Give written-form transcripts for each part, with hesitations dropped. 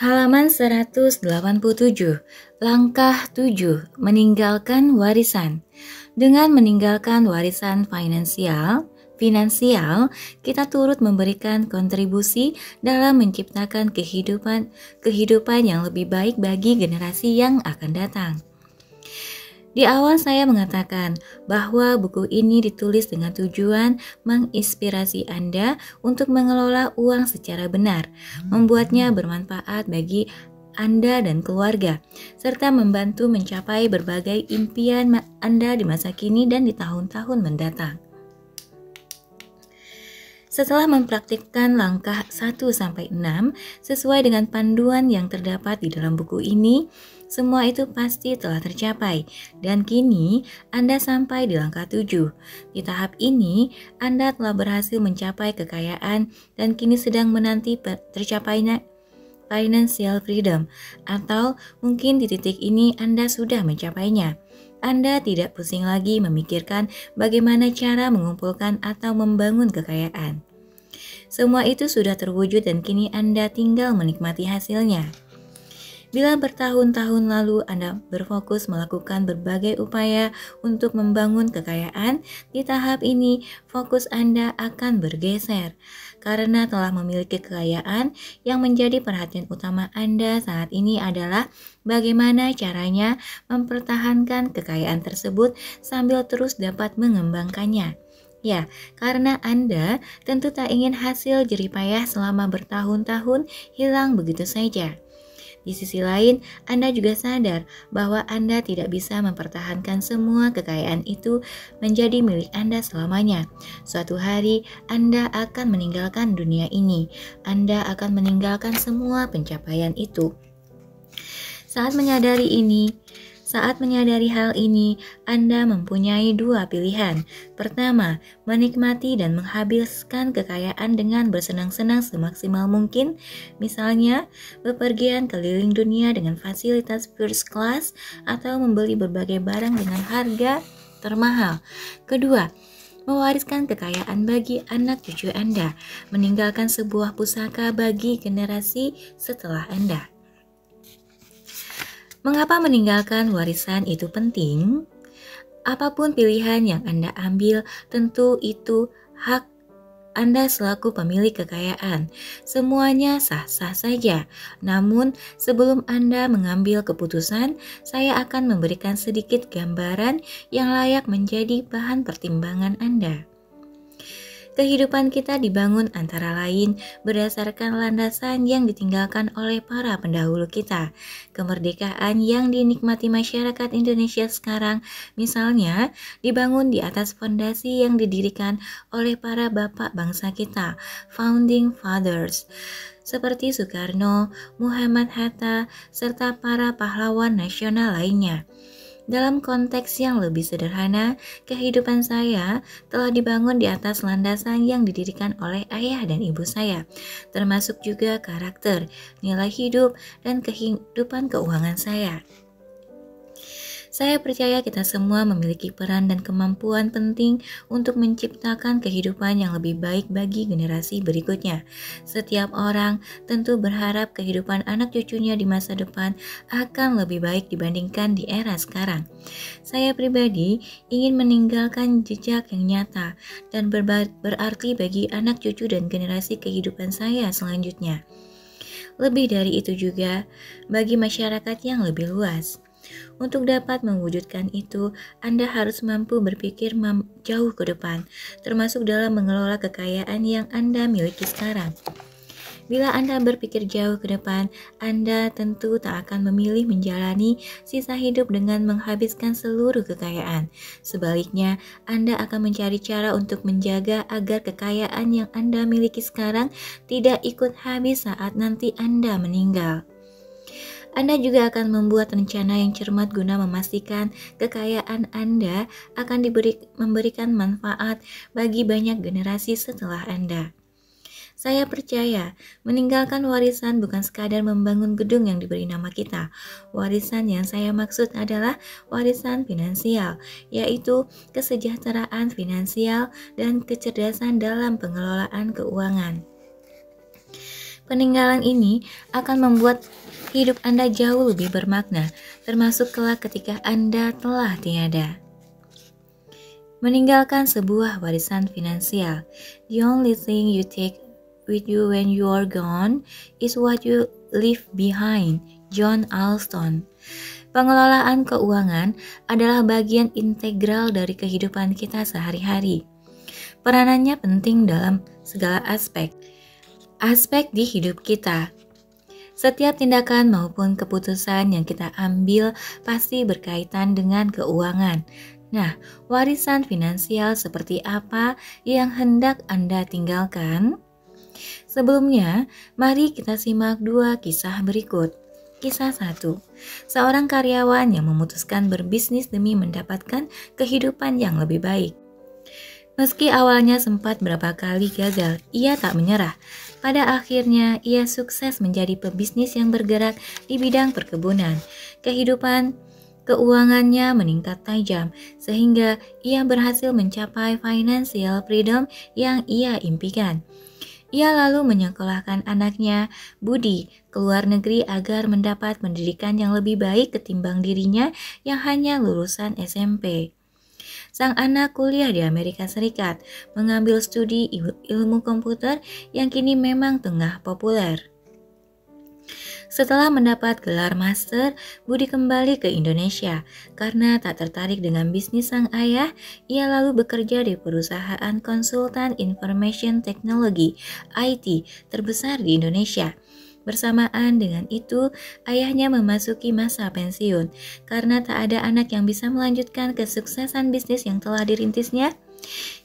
Halaman 187, langkah 7, meninggalkan warisan. Dengan meninggalkan warisan finansial, kita turut memberikan kontribusi dalam menciptakan kehidupan yang lebih baik bagi generasi yang akan datang. Di awal saya mengatakan bahwa buku ini ditulis dengan tujuan menginspirasi Anda untuk mengelola uang secara benar, membuatnya bermanfaat bagi Anda dan keluarga, serta membantu mencapai berbagai impian Anda di masa kini dan di tahun-tahun mendatang. Setelah mempraktikkan langkah 1-6 sesuai dengan panduan yang terdapat di dalam buku ini, semua itu pasti telah tercapai dan kini Anda sampai di langkah 7. Di tahap ini, Anda telah berhasil mencapai kekayaan dan kini sedang menanti tercapainya financial freedom, atau mungkin di titik ini Anda sudah mencapainya. Anda tidak pusing lagi memikirkan bagaimana cara mengumpulkan atau membangun kekayaan. Semua itu sudah terwujud dan kini Anda tinggal menikmati hasilnya. Bila bertahun-tahun lalu Anda berfokus melakukan berbagai upaya untuk membangun kekayaan, di tahap ini fokus Anda akan bergeser. Karena telah memiliki kekayaan, yang menjadi perhatian utama Anda saat ini adalah bagaimana caranya mempertahankan kekayaan tersebut sambil terus dapat mengembangkannya. Ya, karena Anda tentu tak ingin hasil jeripayah selama bertahun-tahun hilang begitu saja. Di sisi lain, Anda juga sadar bahwa Anda tidak bisa mempertahankan semua kekayaan itu menjadi milik Anda selamanya. Suatu hari, Anda akan meninggalkan dunia ini. Anda akan meninggalkan semua pencapaian itu. Saat menyadari hal ini, Anda mempunyai dua pilihan. Pertama, menikmati dan menghabiskan kekayaan dengan bersenang-senang semaksimal mungkin, misalnya bepergian keliling dunia dengan fasilitas first class atau membeli berbagai barang dengan harga termahal. Kedua, mewariskan kekayaan bagi anak cucu Anda, meninggalkan sebuah pusaka bagi generasi setelah Anda. Mengapa meninggalkan warisan itu penting? Apapun pilihan yang Anda ambil, tentu itu hak Anda selaku pemilik kekayaan. Semuanya sah-sah saja. Namun, sebelum Anda mengambil keputusan, saya akan memberikan sedikit gambaran yang layak menjadi bahan pertimbangan Anda. Kehidupan kita dibangun antara lain berdasarkan landasan yang ditinggalkan oleh para pendahulu kita. Kemerdekaan yang dinikmati masyarakat Indonesia sekarang, misalnya, dibangun di atas fondasi yang didirikan oleh para bapak bangsa kita, founding fathers, seperti Soekarno, Muhammad Hatta, serta para pahlawan nasional lainnya. Dalam konteks yang lebih sederhana, kehidupan saya telah dibangun di atas landasan yang didirikan oleh ayah dan ibu saya, termasuk juga karakter, nilai hidup, dan kehidupan keuangan saya. Saya percaya kita semua memiliki peran dan kemampuan penting untuk menciptakan kehidupan yang lebih baik bagi generasi berikutnya. Setiap orang tentu berharap kehidupan anak cucunya di masa depan akan lebih baik dibandingkan di era sekarang. Saya pribadi ingin meninggalkan jejak yang nyata dan berarti bagi anak cucu dan generasi kehidupan saya selanjutnya. Lebih dari itu juga, bagi masyarakat yang lebih luas. Untuk dapat mewujudkan itu, Anda harus mampu berpikir jauh ke depan, termasuk dalam mengelola kekayaan yang Anda miliki sekarang. Bila Anda berpikir jauh ke depan, Anda tentu tak akan memilih menjalani sisa hidup dengan menghabiskan seluruh kekayaan. Sebaliknya, Anda akan mencari cara untuk menjaga agar kekayaan yang Anda miliki sekarang tidak ikut habis saat nanti Anda meninggal. Anda juga akan membuat rencana yang cermat guna memastikan kekayaan Anda akan memberikan manfaat bagi banyak generasi setelah Anda. Saya percaya meninggalkan warisan bukan sekadar membangun gedung yang diberi nama kita. Warisan yang saya maksud adalah warisan finansial, yaitu kesejahteraan finansial dan kecerdasan dalam pengelolaan keuangan. Peninggalan ini akan membuat hidup Anda jauh lebih bermakna, termasuk kelak ketika Anda telah tiada. Meninggalkan sebuah warisan finansial. The only thing you take with you when you are gone is what you leave behind. John Alston. Pengelolaan keuangan adalah bagian integral dari kehidupan kita sehari-hari. Peranannya penting dalam segala aspek di hidup kita. Setiap tindakan maupun keputusan yang kita ambil pasti berkaitan dengan keuangan. Nah, warisan finansial seperti apa yang hendak Anda tinggalkan? Sebelumnya, mari kita simak 2 kisah berikut. Kisah 1. Seorang karyawan yang memutuskan berbisnis demi mendapatkan kehidupan yang lebih baik. Meski awalnya sempat berapa kali gagal, ia tak menyerah. Pada akhirnya, ia sukses menjadi pebisnis yang bergerak di bidang perkebunan. Keuangannya meningkat tajam, sehingga ia berhasil mencapai financial freedom yang ia impikan. Ia lalu menyekolahkan anaknya, Budi, ke luar negeri agar mendapat pendidikan yang lebih baik ketimbang dirinya yang hanya lulusan SMP. Sang anak kuliah di Amerika Serikat, mengambil studi ilmu komputer yang kini memang tengah populer. Setelah mendapat gelar master, Budi kembali ke Indonesia. Karena tak tertarik dengan bisnis sang ayah, ia lalu bekerja di perusahaan konsultan information technology (IT) terbesar di Indonesia. Bersamaan dengan itu, ayahnya memasuki masa pensiun. Karena tak ada anak yang bisa melanjutkan kesuksesan bisnis yang telah dirintisnya,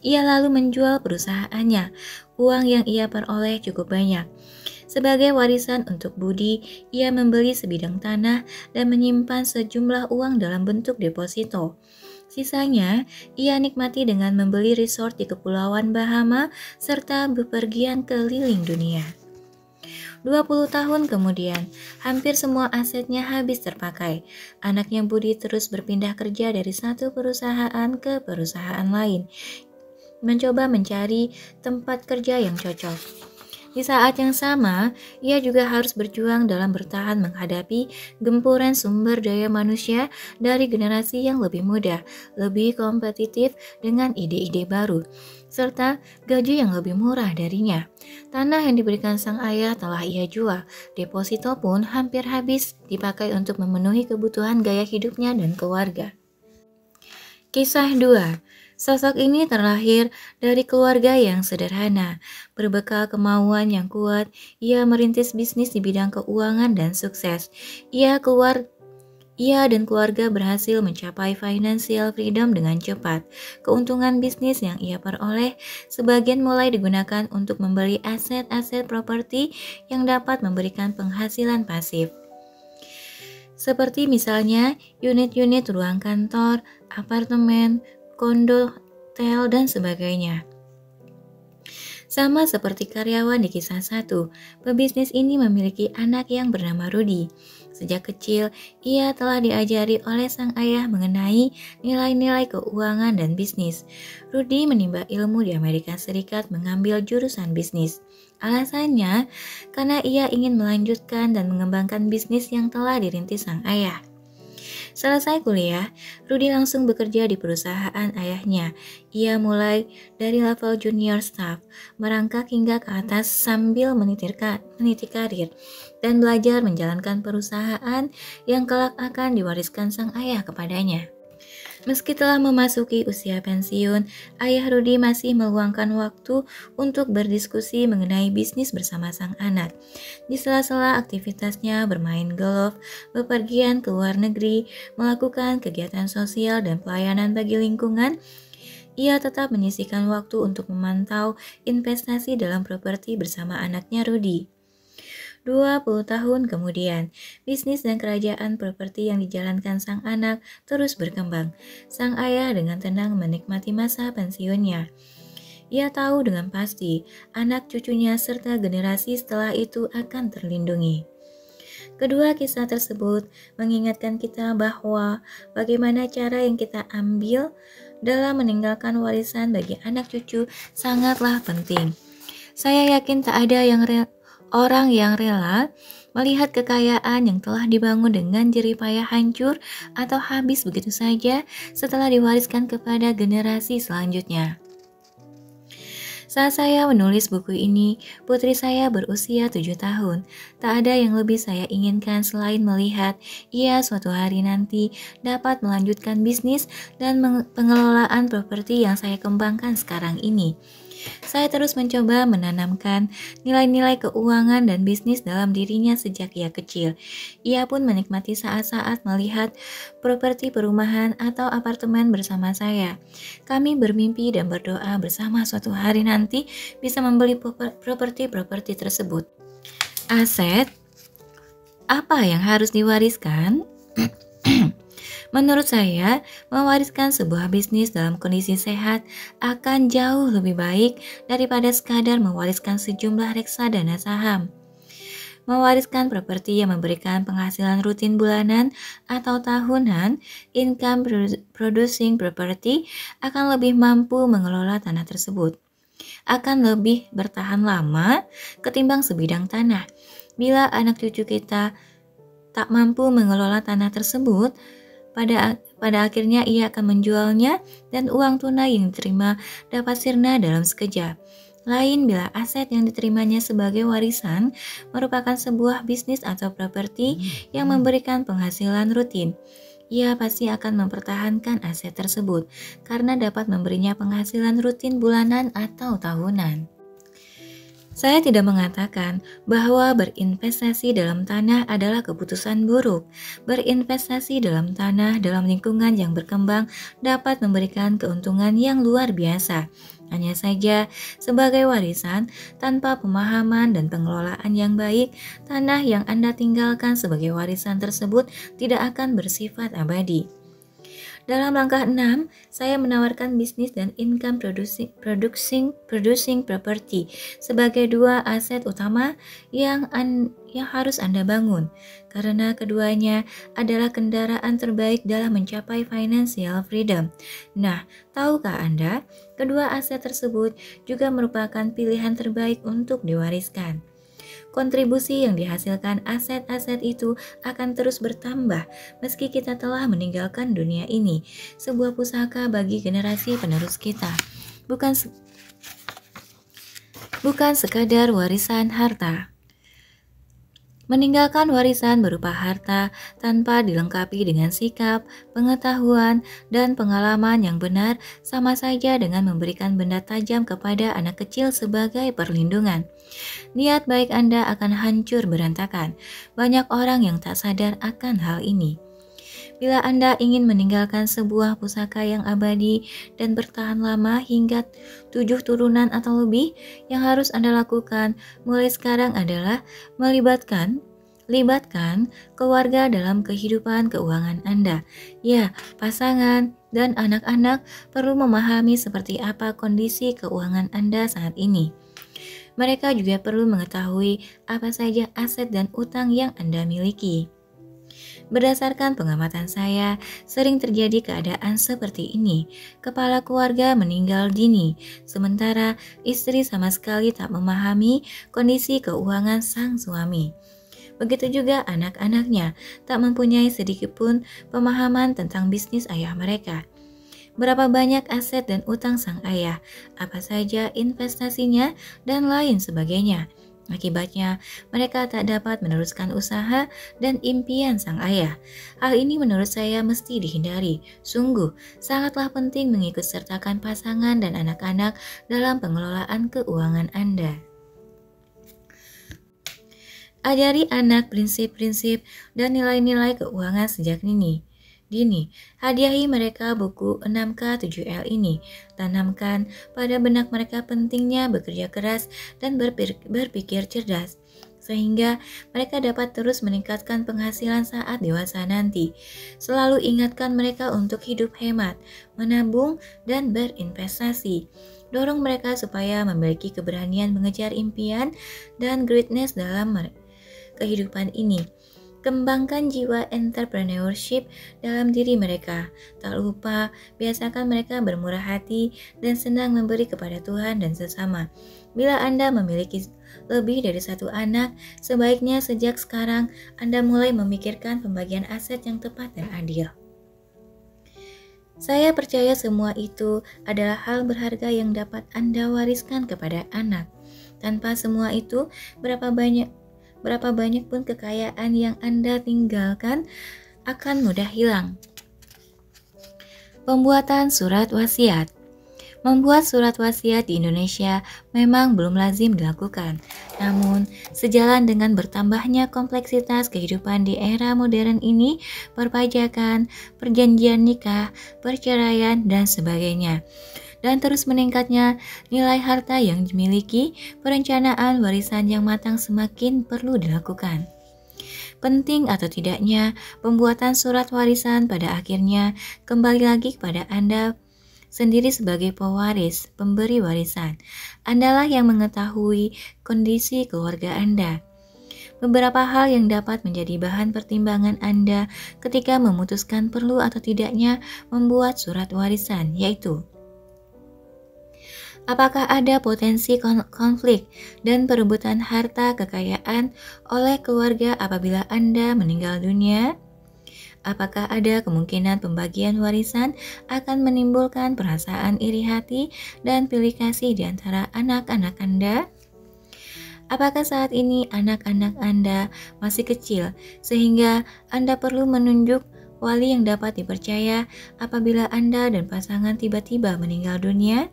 ia lalu menjual perusahaannya. Uang yang ia peroleh cukup banyak. Sebagai warisan untuk Budi, ia membeli sebidang tanah dan menyimpan sejumlah uang dalam bentuk deposito. Sisanya, ia nikmati dengan membeli resort di Kepulauan Bahama serta bepergian keliling dunia. 20 tahun kemudian, hampir semua asetnya habis terpakai. Anaknya Budi terus berpindah kerja dari satu perusahaan ke perusahaan lain, mencoba mencari tempat kerja yang cocok. Di saat yang sama, ia juga harus berjuang dalam bertahan menghadapi gempuran sumber daya manusia dari generasi yang lebih muda, lebih kompetitif dengan ide-ide baru, serta gaji yang lebih murah darinya. Tanah yang diberikan sang ayah telah ia jual, deposito pun hampir habis dipakai untuk memenuhi kebutuhan gaya hidupnya dan keluarga. Kisah 2. Sosok ini terlahir dari keluarga yang sederhana. Berbekal kemauan yang kuat, ia merintis bisnis di bidang keuangan dan sukses. Ia dan keluarga berhasil mencapai financial freedom dengan cepat. Keuntungan bisnis yang ia peroleh sebagian mulai digunakan untuk membeli aset-aset properti yang dapat memberikan penghasilan pasif. Seperti misalnya unit-unit ruang kantor, apartemen, kondo, hotel, dan sebagainya. Sama seperti karyawan di kisah 1, pebisnis ini memiliki anak yang bernama Rudi. Sejak kecil, ia telah diajari oleh sang ayah mengenai nilai-nilai keuangan dan bisnis. Rudi menimba ilmu di Amerika Serikat mengambil jurusan bisnis. Alasannya, karena ia ingin melanjutkan dan mengembangkan bisnis yang telah dirintis sang ayah. Selesai kuliah, Rudi langsung bekerja di perusahaan ayahnya. Ia mulai dari level junior staff, merangkak hingga ke atas sambil meniti karir, dan belajar menjalankan perusahaan yang kelak akan diwariskan sang ayah kepadanya. Meski telah memasuki usia pensiun, ayah Rudi masih meluangkan waktu untuk berdiskusi mengenai bisnis bersama sang anak. Di sela-sela aktivitasnya bermain golf, bepergian ke luar negeri, melakukan kegiatan sosial dan pelayanan bagi lingkungan, ia tetap menyisihkan waktu untuk memantau investasi dalam properti bersama anaknya Rudi. 20 tahun kemudian, bisnis dan kerajaan properti yang dijalankan sang anak terus berkembang. Sang ayah dengan tenang menikmati masa pensiunnya. Ia tahu dengan pasti, anak cucunya serta generasi setelah itu akan terlindungi. Kedua kisah tersebut mengingatkan kita bahwa bagaimana cara yang kita ambil dalam meninggalkan warisan bagi anak cucu sangatlah penting. Saya yakin tak ada yang Orang yang rela melihat kekayaan yang telah dibangun dengan jerih payah hancur atau habis begitu saja setelah diwariskan kepada generasi selanjutnya. Saat saya menulis buku ini, putri saya berusia 7 tahun. Tak ada yang lebih saya inginkan selain melihat ia suatu hari nanti dapat melanjutkan bisnis dan pengelolaan properti yang saya kembangkan sekarang ini. Saya terus mencoba menanamkan nilai-nilai keuangan dan bisnis dalam dirinya sejak ia kecil. Ia pun menikmati saat-saat melihat properti perumahan atau apartemen bersama saya. Kami bermimpi dan berdoa bersama suatu hari nanti bisa membeli properti-properti tersebut. Aset apa yang harus diwariskan? Menurut saya, mewariskan sebuah bisnis dalam kondisi sehat akan jauh lebih baik daripada sekadar mewariskan sejumlah reksadana saham. Mewariskan properti yang memberikan penghasilan rutin bulanan atau tahunan, income producing property, akan lebih mampu mengelola tanah tersebut. Akan lebih bertahan lama ketimbang sebidang tanah. Bila anak cucu kita tak mampu mengelola tanah tersebut, pada akhirnya ia akan menjualnya dan uang tunai yang diterima dapat sirna dalam sekejap. Lain bila aset yang diterimanya sebagai warisan merupakan sebuah bisnis atau properti yang memberikan penghasilan rutin. Ia pasti akan mempertahankan aset tersebut karena dapat memberinya penghasilan rutin bulanan atau tahunan. Saya tidak mengatakan bahwa berinvestasi dalam tanah adalah keputusan buruk. Berinvestasi dalam tanah dalam lingkungan yang berkembang dapat memberikan keuntungan yang luar biasa. Hanya saja, sebagai warisan, tanpa pemahaman dan pengelolaan yang baik, tanah yang Anda tinggalkan sebagai warisan tersebut tidak akan bersifat abadi. Dalam langkah 6, saya menawarkan bisnis dan income producing property sebagai dua aset utama yang harus Anda bangun, karena keduanya adalah kendaraan terbaik dalam mencapai financial freedom. Nah, tahukah Anda, kedua aset tersebut juga merupakan pilihan terbaik untuk diwariskan. Kontribusi yang dihasilkan aset-aset itu akan terus bertambah meski kita telah meninggalkan dunia ini. Sebuah pusaka bagi generasi penerus kita. Bukan sekadar warisan harta. Meninggalkan warisan berupa harta tanpa dilengkapi dengan sikap, pengetahuan, dan pengalaman yang benar sama saja dengan memberikan benda tajam kepada anak kecil sebagai perlindungan. Niat baik Anda akan hancur berantakan. Banyak orang yang tak sadar akan hal ini. Bila Anda ingin meninggalkan sebuah pusaka yang abadi dan bertahan lama hingga 7 turunan atau lebih, yang harus Anda lakukan mulai sekarang adalah libatkan keluarga dalam kehidupan keuangan Anda. Ya, pasangan dan anak-anak perlu memahami seperti apa kondisi keuangan Anda saat ini. Mereka juga perlu mengetahui apa saja aset dan utang yang Anda miliki. Berdasarkan pengamatan saya, sering terjadi keadaan seperti ini. Kepala keluarga meninggal dini, sementara istri sama sekali tak memahami kondisi keuangan sang suami. Begitu juga anak-anaknya tak mempunyai sedikitpun pemahaman tentang bisnis ayah mereka. Berapa banyak aset dan utang sang ayah, apa saja investasinya, dan lain sebagainya. Akibatnya, mereka tak dapat meneruskan usaha dan impian sang ayah. Hal ini menurut saya mesti dihindari. Sungguh, sangatlah penting mengikut sertakan pasangan dan anak-anak dalam pengelolaan keuangan Anda. Ajari anak prinsip-prinsip dan nilai-nilai keuangan sejak dini. Hadiahi mereka buku 6K7L ini. Tanamkan pada benak mereka pentingnya bekerja keras dan berpikir cerdas, sehingga mereka dapat terus meningkatkan penghasilan saat dewasa nanti. Selalu ingatkan mereka untuk hidup hemat, menabung, dan berinvestasi. Dorong mereka supaya memiliki keberanian mengejar impian dan greatness dalam kehidupan ini. Kembangkan jiwa entrepreneurship dalam diri mereka. Tak lupa, biasakan mereka bermurah hati dan senang memberi kepada Tuhan dan sesama. Bila Anda memiliki lebih dari satu anak, sebaiknya sejak sekarang Anda mulai memikirkan pembagian aset yang tepat dan adil. Saya percaya semua itu adalah hal berharga yang dapat Anda wariskan kepada anak. Tanpa semua itu, berapa banyak pun kekayaan yang Anda tinggalkan akan mudah hilang. Pembuatan surat wasiat. Membuat surat wasiat di Indonesia memang belum lazim dilakukan. Namun, sejalan dengan bertambahnya kompleksitas kehidupan di era modern ini, perpajakan, perjanjian nikah, perceraian, dan sebagainya, dan terus meningkatnya nilai harta yang dimiliki, perencanaan warisan yang matang semakin perlu dilakukan. Penting atau tidaknya, pembuatan surat warisan pada akhirnya kembali lagi kepada Anda sendiri sebagai pewaris, pemberi warisan. Andalah yang mengetahui kondisi keluarga Anda. Beberapa hal yang dapat menjadi bahan pertimbangan Anda ketika memutuskan perlu atau tidaknya membuat surat warisan, yaitu: apakah ada potensi konflik dan perebutan harta kekayaan oleh keluarga apabila Anda meninggal dunia? Apakah ada kemungkinan pembagian warisan akan menimbulkan perasaan iri hati dan pilih kasih di antara anak-anak Anda? Apakah saat ini anak-anak Anda masih kecil sehingga Anda perlu menunjuk wali yang dapat dipercaya apabila Anda dan pasangan tiba-tiba meninggal dunia?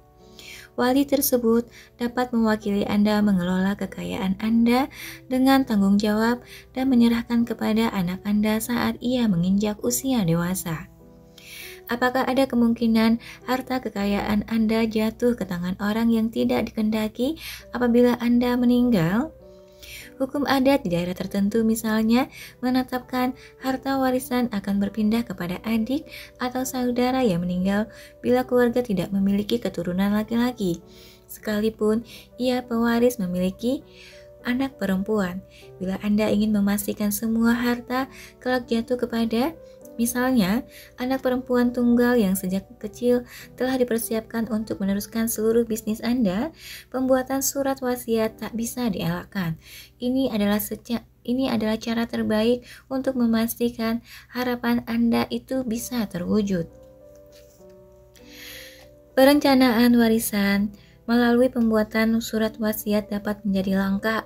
Wali tersebut dapat mewakili Anda mengelola kekayaan Anda dengan tanggung jawab dan menyerahkan kepada anak Anda saat ia menginjak usia dewasa. Apakah ada kemungkinan harta kekayaan Anda jatuh ke tangan orang yang tidak dikehendaki apabila Anda meninggal? Hukum adat di daerah tertentu misalnya menetapkan harta warisan akan berpindah kepada adik atau saudara yang meninggal bila keluarga tidak memiliki keturunan laki-laki, sekalipun ia pewaris memiliki anak perempuan. Bila Anda ingin memastikan semua harta kelak jatuh kepada misalnya anak perempuan tunggal yang sejak kecil telah dipersiapkan untuk meneruskan seluruh bisnis Anda, pembuatan surat wasiat tak bisa dielakkan. Ini adalah cara terbaik untuk memastikan harapan Anda itu bisa terwujud. Perencanaan warisan melalui pembuatan surat wasiat dapat menjadi langkah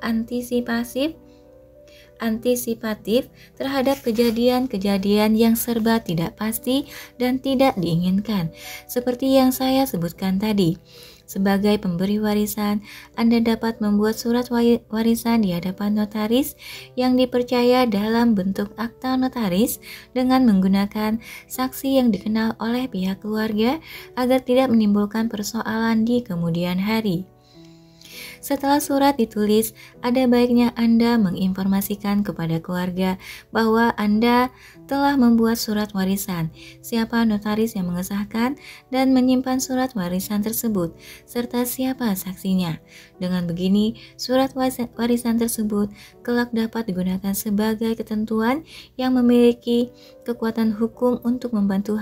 antisipatif terhadap kejadian-kejadian yang serba tidak pasti dan tidak diinginkan. Seperti yang saya sebutkan tadi, sebagai pemberi warisan, Anda dapat membuat surat warisan di hadapan notaris yang dipercaya dalam bentuk akta notaris dengan menggunakan saksi yang dikenal oleh pihak keluarga agar tidak menimbulkan persoalan di kemudian hari. Setelah surat ditulis, ada baiknya Anda menginformasikan kepada keluarga bahwa Anda telah membuat surat warisan, siapa notaris yang mengesahkan dan menyimpan surat warisan tersebut, serta siapa saksinya. Dengan begini, surat warisan tersebut kelak dapat digunakan sebagai ketentuan yang memiliki kekuatan hukum untuk membantu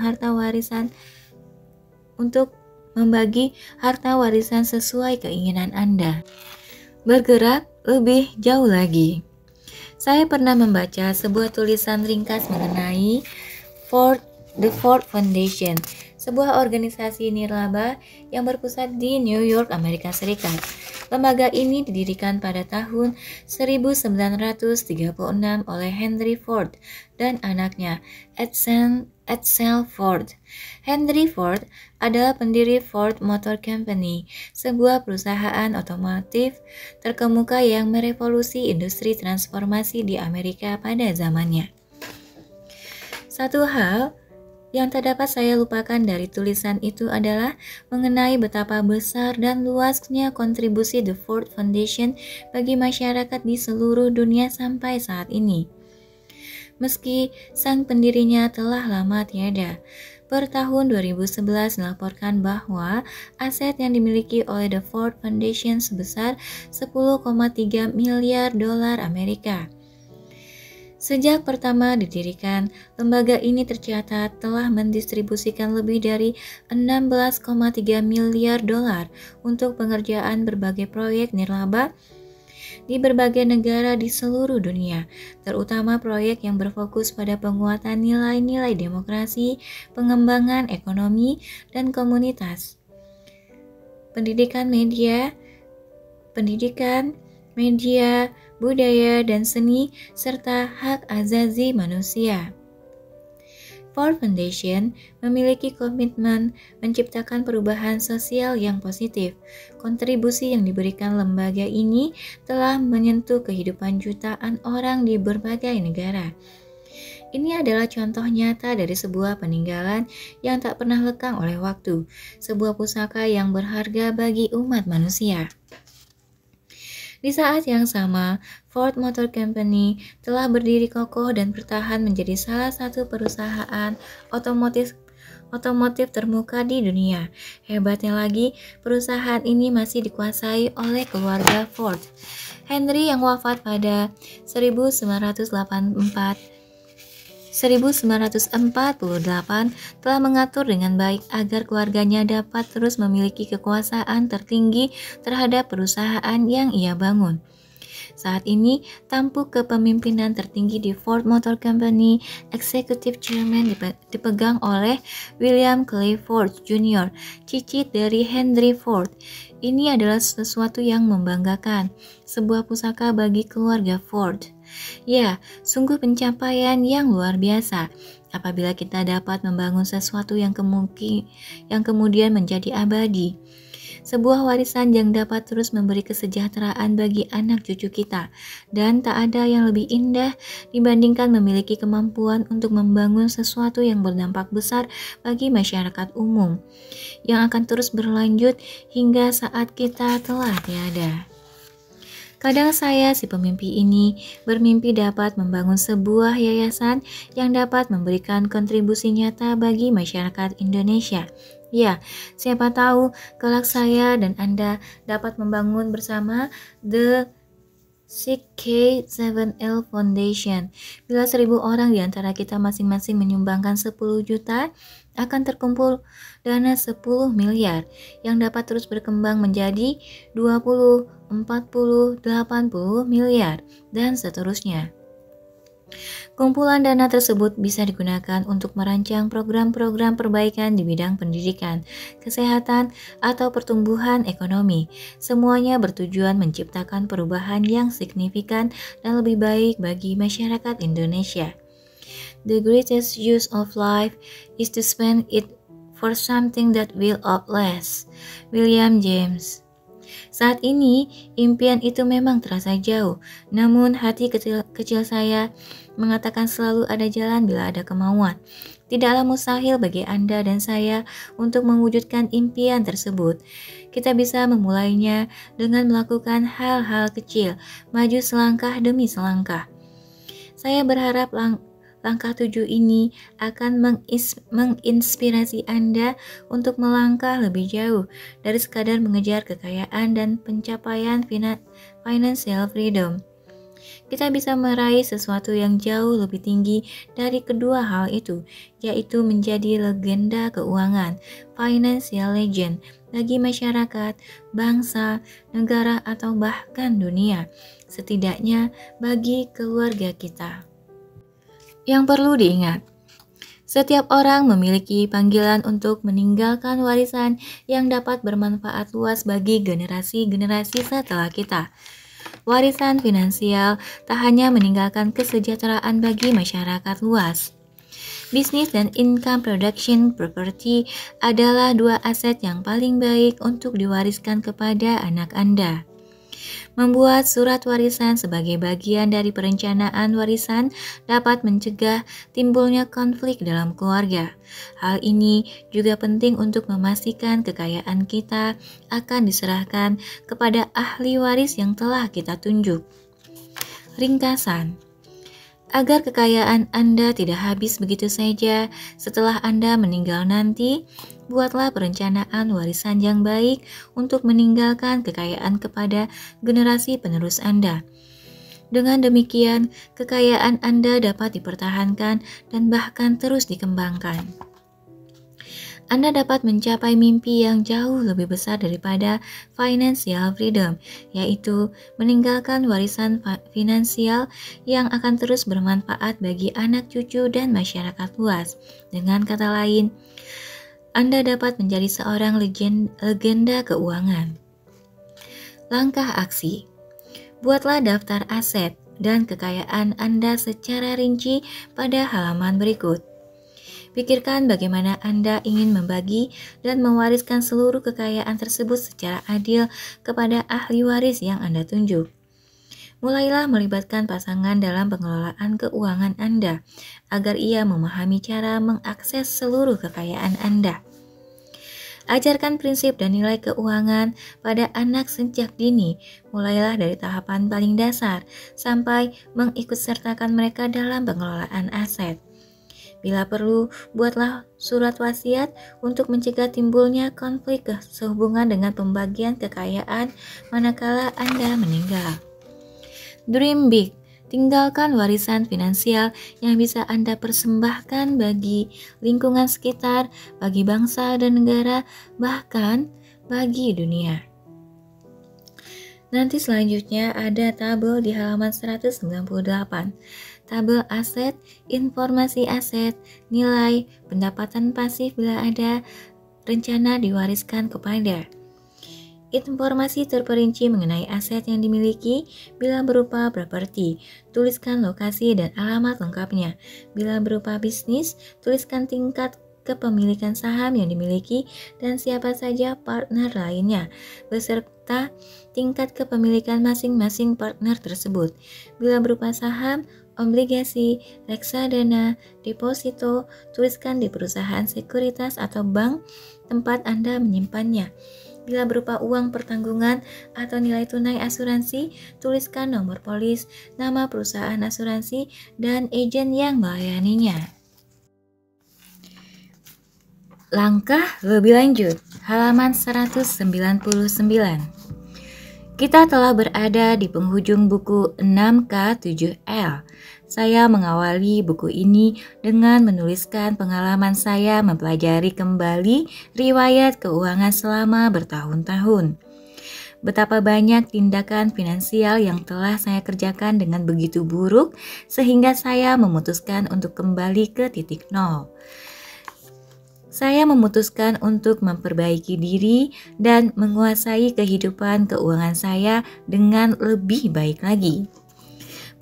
membagi harta warisan sesuai keinginan Anda. Bergerak lebih jauh lagi. Saya pernah membaca sebuah tulisan ringkas mengenai The Ford Foundation, sebuah organisasi nirlaba yang berpusat di New York, Amerika Serikat. Lembaga ini didirikan pada tahun 1936 oleh Henry Ford dan anaknya Edsel Ford. Henry Ford adalah pendiri Ford Motor Company, sebuah perusahaan otomotif terkemuka yang merevolusi industri transformasi di Amerika pada zamannya. Satu hal yang tak dapat saya lupakan dari tulisan itu adalah mengenai betapa besar dan luasnya kontribusi The Ford Foundation bagi masyarakat di seluruh dunia sampai saat ini. Meski sang pendirinya telah lama tiada, per tahun 2011 melaporkan bahwa aset yang dimiliki oleh The Ford Foundation sebesar 10,3 miliar dolar Amerika. Sejak pertama didirikan, lembaga ini tercatat telah mendistribusikan lebih dari 16,3 miliar dolar untuk pengerjaan berbagai proyek nirlaba di berbagai negara di seluruh dunia, terutama proyek yang berfokus pada penguatan nilai-nilai demokrasi, pengembangan ekonomi, dan komunitas. Pendidikan, media, budaya, dan seni, serta hak azazi manusia. Ford Foundation memiliki komitmen menciptakan perubahan sosial yang positif. Kontribusi yang diberikan lembaga ini telah menyentuh kehidupan jutaan orang di berbagai negara. Ini adalah contoh nyata dari sebuah peninggalan yang tak pernah lekang oleh waktu, sebuah pusaka yang berharga bagi umat manusia. Di saat yang sama, Ford Motor Company telah berdiri kokoh dan bertahan menjadi salah satu perusahaan otomotif termuka di dunia. Hebatnya lagi, perusahaan ini masih dikuasai oleh keluarga Ford. Henry yang wafat pada 1948 telah mengatur dengan baik agar keluarganya dapat terus memiliki kekuasaan tertinggi terhadap perusahaan yang ia bangun. Saat ini, tampuk kepemimpinan tertinggi di Ford Motor Company, Executive Chairman dipegang oleh William Clay Ford Jr., cicit dari Henry Ford. Ini adalah sesuatu yang membanggakan, sebuah pusaka bagi keluarga Ford. Ya, sungguh pencapaian yang luar biasa apabila kita dapat membangun sesuatu yang kemudian menjadi abadi. Sebuah warisan yang dapat terus memberi kesejahteraan bagi anak cucu kita, dan tak ada yang lebih indah dibandingkan memiliki kemampuan untuk membangun sesuatu yang berdampak besar bagi masyarakat umum, yang akan terus berlanjut hingga saat kita telah tiada. Kadang saya, si pemimpi ini, bermimpi dapat membangun sebuah yayasan yang dapat memberikan kontribusi nyata bagi masyarakat Indonesia. Ya, siapa tahu kelak saya dan Anda dapat membangun bersama The 6K7L Foundation. Bila 1.000 orang di antara kita masing-masing menyumbangkan 10 juta, akan terkumpul dana 10 miliar yang dapat terus berkembang menjadi 20, 40, 80 miliar, dan seterusnya. Kumpulan dana tersebut bisa digunakan untuk merancang program-program perbaikan di bidang pendidikan, kesehatan, atau pertumbuhan ekonomi. Semuanya bertujuan menciptakan perubahan yang signifikan dan lebih baik bagi masyarakat Indonesia. The greatest use of life is to spend it for something that will outlast. William James. Saat ini, impian itu memang terasa jauh, namun hati kecil saya mengatakan selalu ada jalan bila ada kemauan. Tidaklah mustahil bagi Anda dan saya untuk mewujudkan impian tersebut. Kita bisa memulainya dengan melakukan hal-hal kecil, maju selangkah demi selangkah. Saya berharap langkah 7 ini akan menginspirasi Anda untuk melangkah lebih jauh dari sekadar mengejar kekayaan dan pencapaian financial freedom. Kita bisa meraih sesuatu yang jauh lebih tinggi dari kedua hal itu, yaitu menjadi legenda keuangan, financial legend, bagi masyarakat, bangsa, negara, atau bahkan dunia, setidaknya bagi keluarga kita. Yang perlu diingat, setiap orang memiliki panggilan untuk meninggalkan warisan yang dapat bermanfaat luas bagi generasi-generasi setelah kita. Warisan finansial tak hanya meninggalkan kesejahteraan bagi masyarakat luas. Bisnis dan income production property adalah dua aset yang paling baik untuk diwariskan kepada anak Anda. Membuat surat warisan sebagai bagian dari perencanaan warisan dapat mencegah timbulnya konflik dalam keluarga. Hal ini juga penting untuk memastikan kekayaan kita akan diserahkan kepada ahli waris yang telah kita tunjuk. Ringkasan. Agar kekayaan Anda tidak habis begitu saja setelah Anda meninggal nanti, buatlah perencanaan warisan yang baik untuk meninggalkan kekayaan kepada generasi penerus Anda. Dengan demikian, kekayaan Anda dapat dipertahankan dan bahkan terus dikembangkan. Anda dapat mencapai mimpi yang jauh lebih besar daripada financial freedom, yaitu meninggalkan warisan finansial yang akan terus bermanfaat bagi anak cucu dan masyarakat luas. Dengan kata lain, Anda dapat menjadi seorang legenda keuangan. Langkah aksi. Buatlah daftar aset dan kekayaan Anda secara rinci pada halaman berikut. Pikirkan bagaimana Anda ingin membagi dan mewariskan seluruh kekayaan tersebut secara adil kepada ahli waris yang Anda tunjuk. Mulailah melibatkan pasangan dalam pengelolaan keuangan Anda, agar ia memahami cara mengakses seluruh kekayaan Anda. Ajarkan prinsip dan nilai keuangan pada anak sejak dini, mulailah dari tahapan paling dasar, sampai mengikutsertakan mereka dalam pengelolaan aset. Bila perlu, buatlah surat wasiat untuk mencegah timbulnya konflik sehubungan dengan pembagian kekayaan manakala Anda meninggal. Dream big, tinggalkan warisan finansial yang bisa Anda persembahkan bagi lingkungan sekitar, bagi bangsa dan negara, bahkan bagi dunia. Nanti selanjutnya ada tabel di halaman 198. Tabel aset, informasi aset, nilai, pendapatan pasif bila ada, rencana diwariskan kepada. Informasi terperinci mengenai aset yang dimiliki bila berupa properti, tuliskan lokasi dan alamat lengkapnya. Bila berupa bisnis, tuliskan tingkat kepemilikan saham yang dimiliki dan siapa saja partner lainnya, beserta tingkat kepemilikan masing-masing partner tersebut. Bila berupa saham, obligasi, reksadana, deposito, tuliskan di perusahaan sekuritas atau bank tempat Anda menyimpannya. Bila berupa uang pertanggungan atau nilai tunai asuransi, tuliskan nomor polis, nama perusahaan asuransi, dan agen yang melayaninya. Langkah lebih lanjut, halaman 199. Kita telah berada di penghujung buku 6K7L. Saya mengawali buku ini dengan menuliskan pengalaman saya mempelajari kembali riwayat keuangan selama bertahun-tahun. Betapa banyak tindakan finansial yang telah saya kerjakan dengan begitu buruk sehingga saya memutuskan untuk kembali ke titik nol. Saya memutuskan untuk memperbaiki diri dan menguasai kehidupan keuangan saya dengan lebih baik lagi.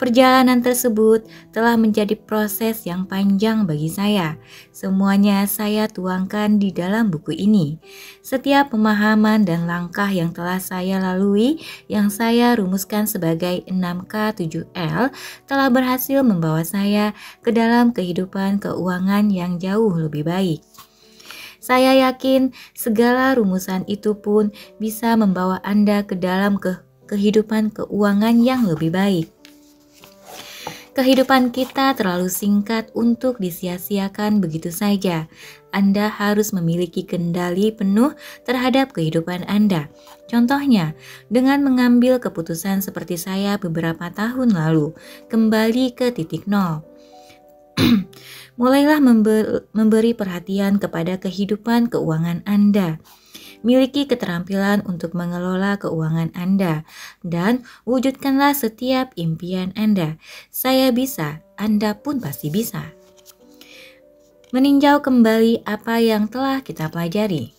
Perjalanan tersebut telah menjadi proses yang panjang bagi saya. Semuanya saya tuangkan di dalam buku ini. Setiap pemahaman dan langkah yang telah saya lalui, yang saya rumuskan sebagai 6K7L, telah berhasil membawa saya ke dalam kehidupan keuangan yang jauh lebih baik. Saya yakin segala rumusan itu pun bisa membawa Anda ke dalam kehidupan keuangan yang lebih baik. Kehidupan kita terlalu singkat untuk disia-siakan begitu saja. Anda harus memiliki kendali penuh terhadap kehidupan Anda. Contohnya, dengan mengambil keputusan seperti saya beberapa tahun lalu, kembali ke titik nol. Mulailah memberi perhatian kepada kehidupan keuangan Anda. Miliki keterampilan untuk mengelola keuangan Anda dan wujudkanlah setiap impian Anda. Saya bisa, Anda pun pasti bisa. Meninjau kembali apa yang telah kita pelajari.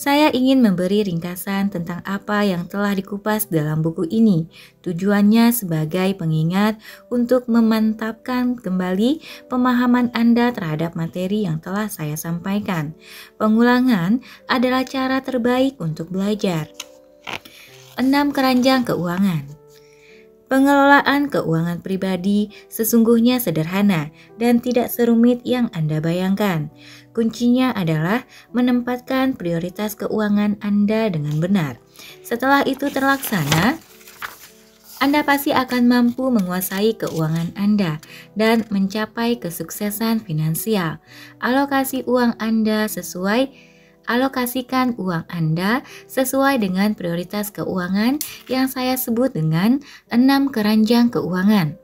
Saya ingin memberi ringkasan tentang apa yang telah dikupas dalam buku ini. Tujuannya sebagai pengingat untuk memantapkan kembali pemahaman Anda terhadap materi yang telah saya sampaikan. Pengulangan adalah cara terbaik untuk belajar. 6 keranjang keuangan. Pengelolaan keuangan pribadi sesungguhnya sederhana dan tidak serumit yang Anda bayangkan. Kuncinya adalah menempatkan prioritas keuangan Anda dengan benar. Setelah itu terlaksana, Anda pasti akan mampu menguasai keuangan Anda dan mencapai kesuksesan finansial. Alokasi uang Anda sesuai Alokasikan uang Anda sesuai dengan prioritas keuangan yang saya sebut dengan 6 keranjang keuangan.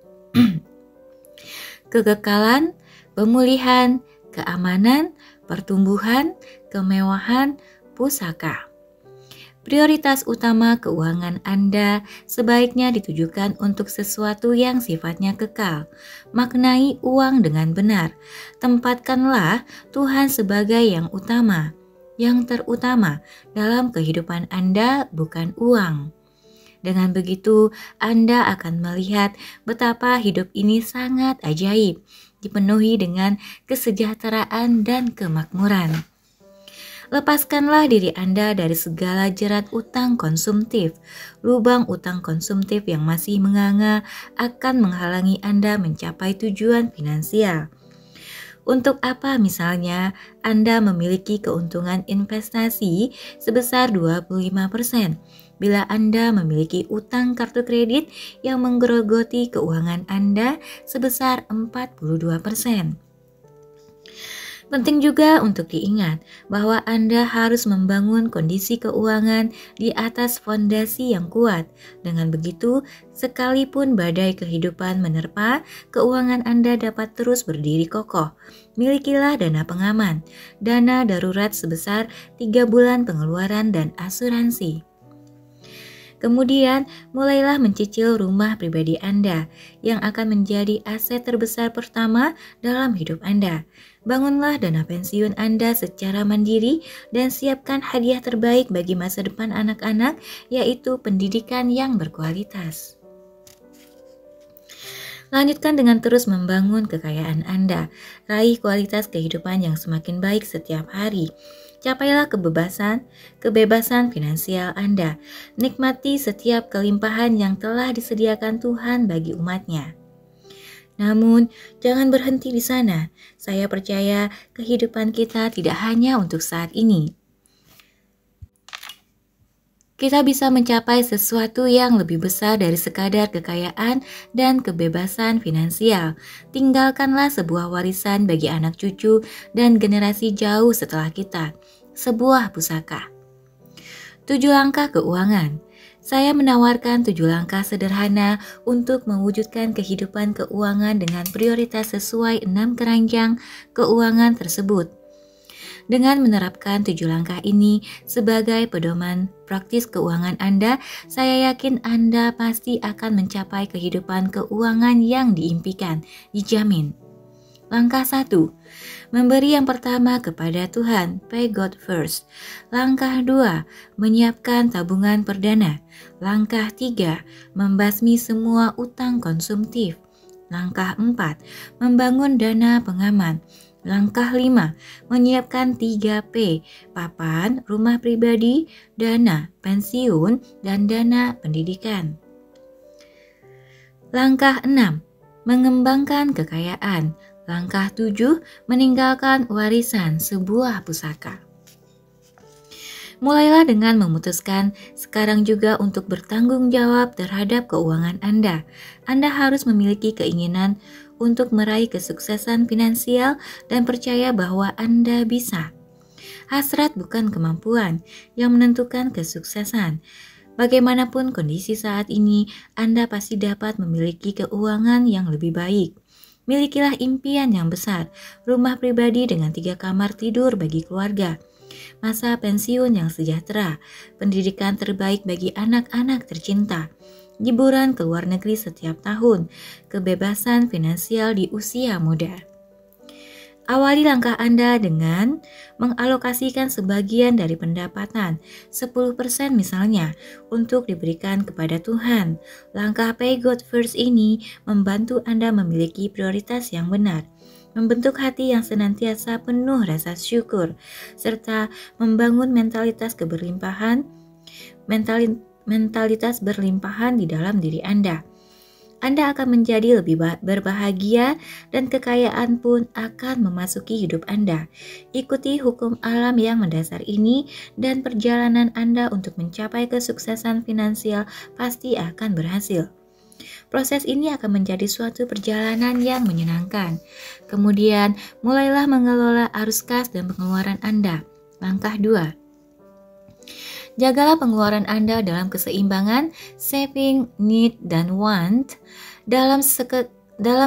Kekekalan, pemulihan, keamanan, pertumbuhan, kemewahan, pusaka. Prioritas utama keuangan Anda sebaiknya ditujukan untuk sesuatu yang sifatnya kekal. Maknai uang dengan benar. Tempatkanlah Tuhan sebagai yang utama, yang terutama dalam kehidupan Anda, bukan uang. Dengan begitu, Anda akan melihat betapa hidup ini sangat ajaib, dipenuhi dengan kesejahteraan dan kemakmuran. Lepaskanlah diri Anda dari segala jerat utang konsumtif. Lubang utang konsumtif yang masih menganga akan menghalangi Anda mencapai tujuan finansial. Untuk apa misalnya Anda memiliki keuntungan investasi sebesar 25%, bila Anda memiliki utang kartu kredit yang menggerogoti keuangan Anda sebesar 42%. Penting juga untuk diingat bahwa Anda harus membangun kondisi keuangan di atas fondasi yang kuat. Dengan begitu, sekalipun badai kehidupan menerpa, keuangan Anda dapat terus berdiri kokoh. Milikilah dana pengaman, dana darurat sebesar 3 bulan pengeluaran dan asuransi. Kemudian, mulailah mencicil rumah pribadi Anda yang akan menjadi aset terbesar pertama dalam hidup Anda. Bangunlah dana pensiun Anda secara mandiri dan siapkan hadiah terbaik bagi masa depan anak-anak, yaitu pendidikan yang berkualitas. Lanjutkan dengan terus membangun kekayaan Anda. Raih kualitas kehidupan yang semakin baik setiap hari. Capailah kebebasan finansial Anda. Nikmati setiap kelimpahan yang telah disediakan Tuhan bagi umat-Nya. Namun, jangan berhenti di sana. Saya percaya kehidupan kita tidak hanya untuk saat ini. Kita bisa mencapai sesuatu yang lebih besar dari sekadar kekayaan dan kebebasan finansial. Tinggalkanlah sebuah warisan bagi anak cucu dan generasi jauh setelah kita. Sebuah pusaka. 7 langkah keuangan. Saya menawarkan 7 langkah sederhana untuk mewujudkan kehidupan keuangan dengan prioritas sesuai 6 keranjang keuangan tersebut. Dengan menerapkan 7 langkah ini sebagai pedoman praktis keuangan Anda, saya yakin Anda pasti akan mencapai kehidupan keuangan yang diimpikan, dijamin. Langkah 1. Memberi yang pertama kepada Tuhan, pay God first. Langkah 2. Menyiapkan tabungan perdana. Langkah 3. Membasmi semua utang konsumtif. Langkah 4. Membangun dana pengaman. Langkah 5. Menyiapkan 3P, papan, rumah pribadi, dana, pensiun, dan dana pendidikan. Langkah 6. Mengembangkan kekayaan. Langkah 7. Meninggalkan warisan, sebuah pusaka. Mulailah dengan memutuskan sekarang juga untuk bertanggung jawab terhadap keuangan Anda. Anda harus memiliki keinginan untuk meraih kesuksesan finansial dan percaya bahwa Anda bisa. Hasrat bukan kemampuan yang menentukan kesuksesan. Bagaimanapun kondisi saat ini, Anda pasti dapat memiliki keuangan yang lebih baik. Milikilah impian yang besar, rumah pribadi dengan 3 kamar tidur bagi keluarga, masa pensiun yang sejahtera, pendidikan terbaik bagi anak-anak tercinta, liburan ke luar negeri setiap tahun, kebebasan finansial di usia muda. Awali langkah Anda dengan mengalokasikan sebagian dari pendapatan, 10% misalnya, untuk diberikan kepada Tuhan. Langkah Pay God First ini membantu Anda memiliki prioritas yang benar, membentuk hati yang senantiasa penuh rasa syukur, serta membangun mentalitas keberlimpahan, mentalitas berlimpahan di dalam diri Anda. Anda akan menjadi lebih berbahagia dan kekayaan pun akan memasuki hidup Anda. Ikuti hukum alam yang mendasar ini dan perjalanan Anda untuk mencapai kesuksesan finansial pasti akan berhasil. Proses ini akan menjadi suatu perjalanan yang menyenangkan. Kemudian, mulailah mengelola arus kas dan pengeluaran Anda. Langkah 2. Jagalah pengeluaran Anda dalam keseimbangan saving, need, dan want dalam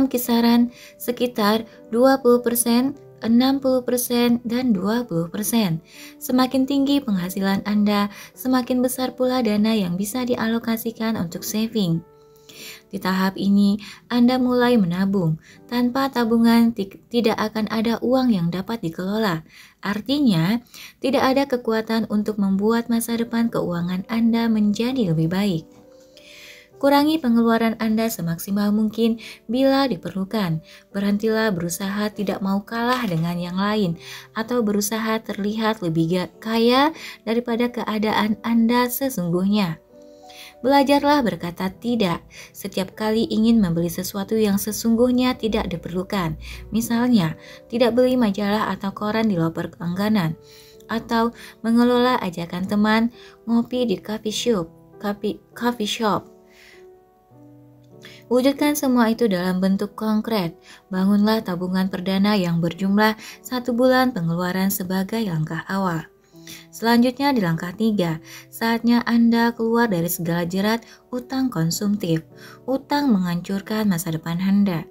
kisaran sekitar 20%, 60%, dan 20%. Semakin tinggi penghasilan Anda, semakin besar pula dana yang bisa dialokasikan untuk saving. Di tahap ini, Anda mulai menabung. Tanpa tabungan, tidak akan ada uang yang dapat dikelola. Artinya, tidak ada kekuatan untuk membuat masa depan keuangan Anda menjadi lebih baik. Kurangi pengeluaran Anda semaksimal mungkin bila diperlukan. Berhentilah berusaha tidak mau kalah dengan yang lain atau berusaha terlihat lebih kaya daripada keadaan Anda sesungguhnya. Belajarlah berkata tidak setiap kali ingin membeli sesuatu yang sesungguhnya tidak diperlukan. Misalnya, tidak beli majalah atau koran di loper langganan, atau mengelola ajakan teman ngopi di coffee shop. Wujudkan semua itu dalam bentuk konkret. Bangunlah tabungan perdana yang berjumlah 1 bulan pengeluaran sebagai langkah awal. Selanjutnya di langkah 3, saatnya Anda keluar dari segala jerat utang konsumtif. Utang menghancurkan masa depan Anda,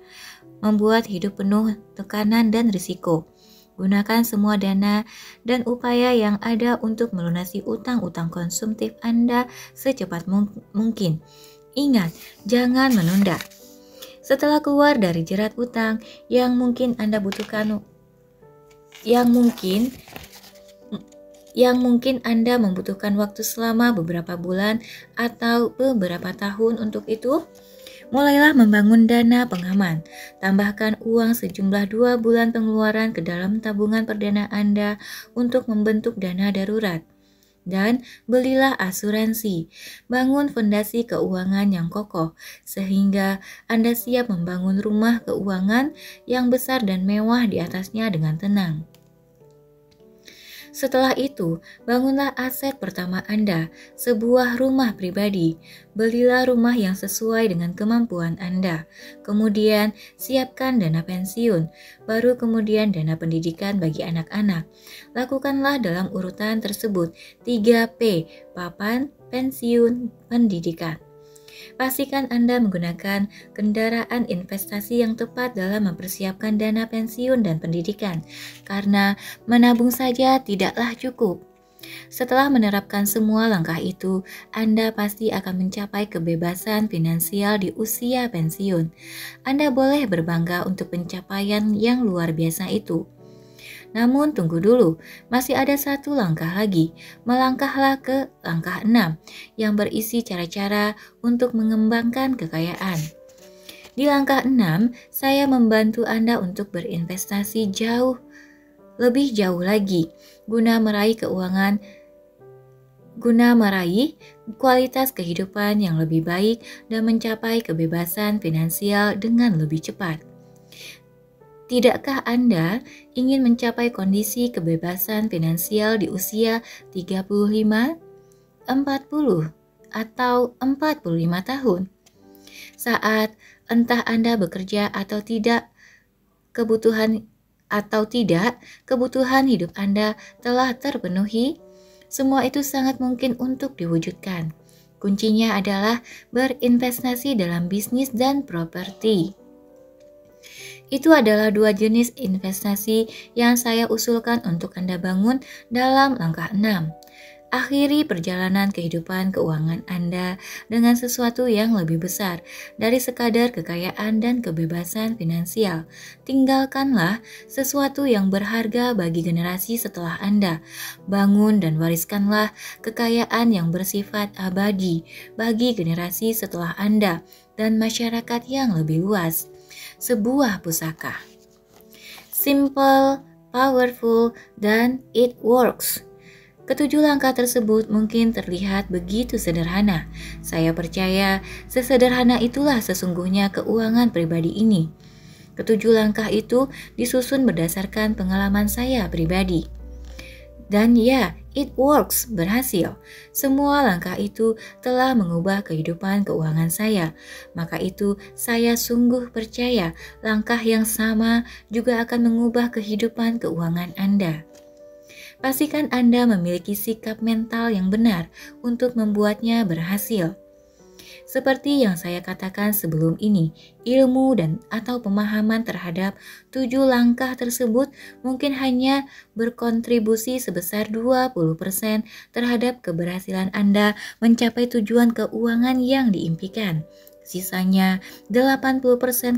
membuat hidup penuh tekanan dan risiko. Gunakan semua dana dan upaya yang ada untuk melunasi utang-utang konsumtif Anda secepat mungkin. Ingat, jangan menunda. Setelah keluar dari jerat utang yang mungkin Anda butuhkan, yang mungkin Anda membutuhkan waktu selama beberapa bulan atau beberapa tahun untuk itu, mulailah membangun dana pengaman. Tambahkan uang sejumlah 2 bulan pengeluaran ke dalam tabungan perdana Anda untuk membentuk dana darurat. Dan belilah asuransi. Bangun fondasi keuangan yang kokoh sehingga Anda siap membangun rumah keuangan yang besar dan mewah di atasnya dengan tenang. Setelah itu, bangunlah aset pertama Anda, sebuah rumah pribadi. Belilah rumah yang sesuai dengan kemampuan Anda. Kemudian, siapkan dana pensiun, baru kemudian dana pendidikan bagi anak-anak. Lakukanlah dalam urutan tersebut 3P, papan, pensiun, pendidikan. Pastikan Anda menggunakan kendaraan investasi yang tepat dalam mempersiapkan dana pensiun dan pendidikan, karena menabung saja tidaklah cukup. Setelah menerapkan semua langkah itu, Anda pasti akan mencapai kebebasan finansial di usia pensiun. Anda boleh berbangga untuk pencapaian yang luar biasa itu. Namun tunggu dulu, masih ada 1 langkah lagi. Melangkahlah ke langkah 6 yang berisi cara-cara untuk mengembangkan kekayaan. Di langkah 6, saya membantu Anda untuk berinvestasi lebih jauh lagi guna meraih kualitas kehidupan yang lebih baik dan mencapai kebebasan finansial dengan lebih cepat. Tidakkah Anda ingin mencapai kondisi kebebasan finansial di usia 35, 40, atau 45 tahun? Saat entah Anda bekerja atau tidak, kebutuhan hidup Anda telah terpenuhi. Semua itu sangat mungkin untuk diwujudkan. Kuncinya adalah berinvestasi dalam bisnis dan properti. Itu adalah 2 jenis investasi yang saya usulkan untuk Anda bangun dalam langkah 6. Akhiri perjalanan kehidupan keuangan Anda dengan sesuatu yang lebih besar dari sekadar kekayaan dan kebebasan finansial. Tinggalkanlah sesuatu yang berharga bagi generasi setelah Anda. Bangun dan wariskanlah kekayaan yang bersifat abadi bagi generasi setelah Anda dan masyarakat yang lebih luas. Sebuah pusaka. Simple, powerful, dan it works. Ketujuh langkah tersebut mungkin terlihat begitu sederhana. Saya percaya sesederhana itulah sesungguhnya keuangan pribadi ini. Ketujuh langkah itu disusun berdasarkan pengalaman saya pribadi. Dan ya, it works, berhasil. Semua langkah itu telah mengubah kehidupan keuangan saya. Maka itu saya sungguh percaya langkah yang sama juga akan mengubah kehidupan keuangan Anda. Pastikan Anda memiliki sikap mental yang benar untuk membuatnya berhasil. Seperti yang saya katakan sebelum ini, ilmu dan atau pemahaman terhadap 7 langkah tersebut mungkin hanya berkontribusi sebesar 20% terhadap keberhasilan Anda mencapai tujuan keuangan yang diimpikan. Sisanya 80%